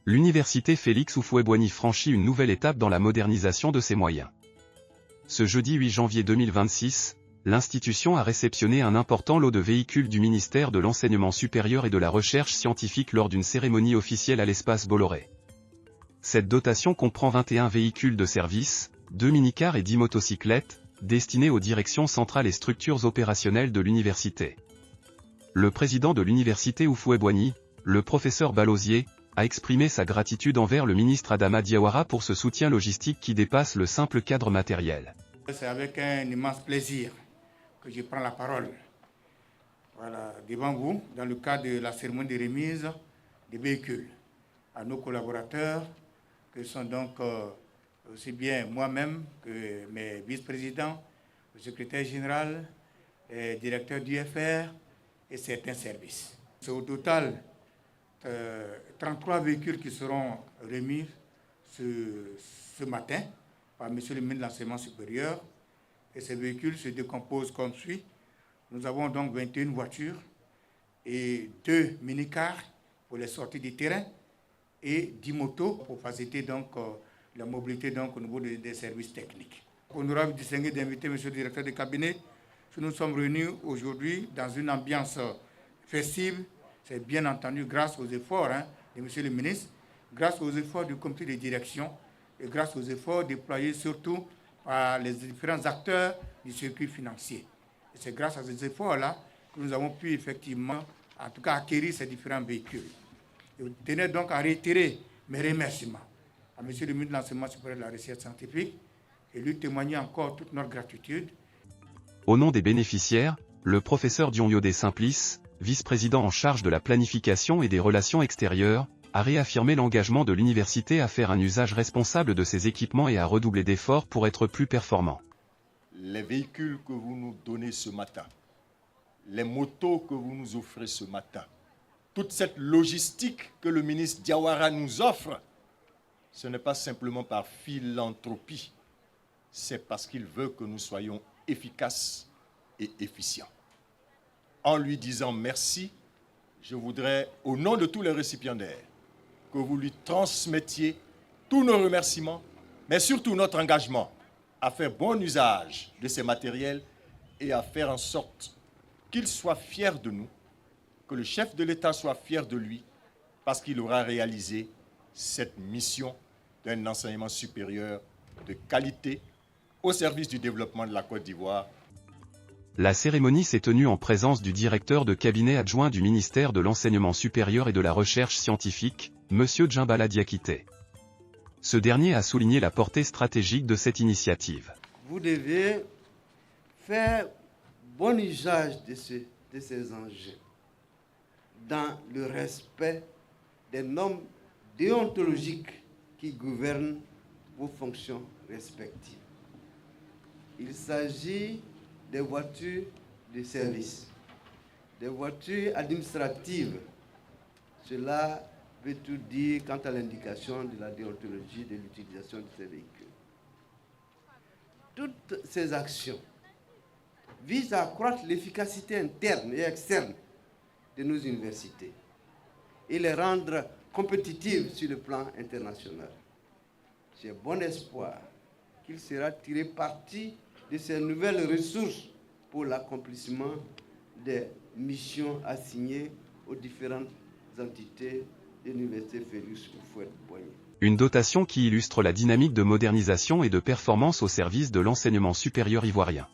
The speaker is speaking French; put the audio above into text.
L'université Félix Houphouët-Boigny franchit une nouvelle étape dans la modernisation de ses moyens. Ce jeudi 8 janvier 2026, l'institution a réceptionné un important lot de véhicules du ministère de l'Enseignement supérieur et de la Recherche scientifique lors d'une cérémonie officielle à l'espace Bolloré. Cette dotation comprend 21 véhicules de service, 2 minicars et 10 motocyclettes, destinés aux directions centrales et structures opérationnelles de l'université. Le président de l'université Houphouët-Boigny, le professeur Ballosier, a exprimé sa gratitude envers le ministre Adama Diawara pour ce soutien logistique qui dépasse le simple cadre matériel. C'est avec un immense plaisir que je prends la parole devant vous dans le cadre de la cérémonie de remise des véhicules à nos collaborateurs, que sont donc aussi bien moi-même que mes vice-présidents, le secrétaire général, le directeur du FR et certains services. C'est au total 33 véhicules qui seront remis ce matin par M. le ministre de l'Enseignement supérieur. Et ces véhicules se décomposent comme suit. Nous avons donc 21 voitures et 2 minicars pour les sorties du terrain et 10 motos pour faciliter donc la mobilité donc, au niveau des services techniques. Honorable distingué d'inviter M. le directeur de cabinet, nous sommes réunis aujourd'hui dans une ambiance festive. C'est bien entendu grâce aux efforts de M. le ministre, grâce aux efforts du comité de direction et grâce aux efforts déployés surtout par les différents acteurs du circuit financier. Et c'est grâce à ces efforts-là que nous avons pu effectivement, en tout cas, acquérir ces différents véhicules. Je tenais donc à réitérer mes remerciements à M. le ministre de l'Enseignement supérieur et de la Recherche scientifique et lui témoigner encore toute notre gratitude. Au nom des bénéficiaires, le professeur Dionyodé Simplice, vice-président en charge de la planification et des relations extérieures, a réaffirmé l'engagement de l'université à faire un usage responsable de ses équipements et à redoubler d'efforts pour être plus performant. Les véhicules que vous nous donnez ce matin, les motos que vous nous offrez ce matin, toute cette logistique que le ministre Diawara nous offre, ce n'est pas simplement par philanthropie, c'est parce qu'il veut que nous soyons efficaces et efficients. En lui disant merci, je voudrais, au nom de tous les récipiendaires, que vous lui transmettiez tous nos remerciements, mais surtout notre engagement à faire bon usage de ces matériels et à faire en sorte qu'il soit fier de nous, que le chef de l'État soit fier de lui, parce qu'il aura réalisé cette mission d'un enseignement supérieur de qualité au service du développement de la Côte d'Ivoire. La cérémonie s'est tenue en présence du directeur de cabinet adjoint du ministère de l'Enseignement supérieur et de la Recherche scientifique, M. Djimbala Diakité. Ce dernier a souligné la portée stratégique de cette initiative. Vous devez faire bon usage de ces enjeux dans le respect des normes déontologiques qui gouvernent vos fonctions respectives. Il s'agit des voitures de service, des voitures administratives. Cela veut tout dire quant à l'indication de la déontologie de l'utilisation de ces véhicules. Toutes ces actions visent à accroître l'efficacité interne et externe de nos universités et les rendre compétitives sur le plan international. J'ai bon espoir qu'il sera tiré parti de ces nouvelles ressources pour l'accomplissement des missions assignées aux différentes entités de l'Université Félix Houphouët-Boigny. Une dotation qui illustre la dynamique de modernisation et de performance au service de l'enseignement supérieur ivoirien.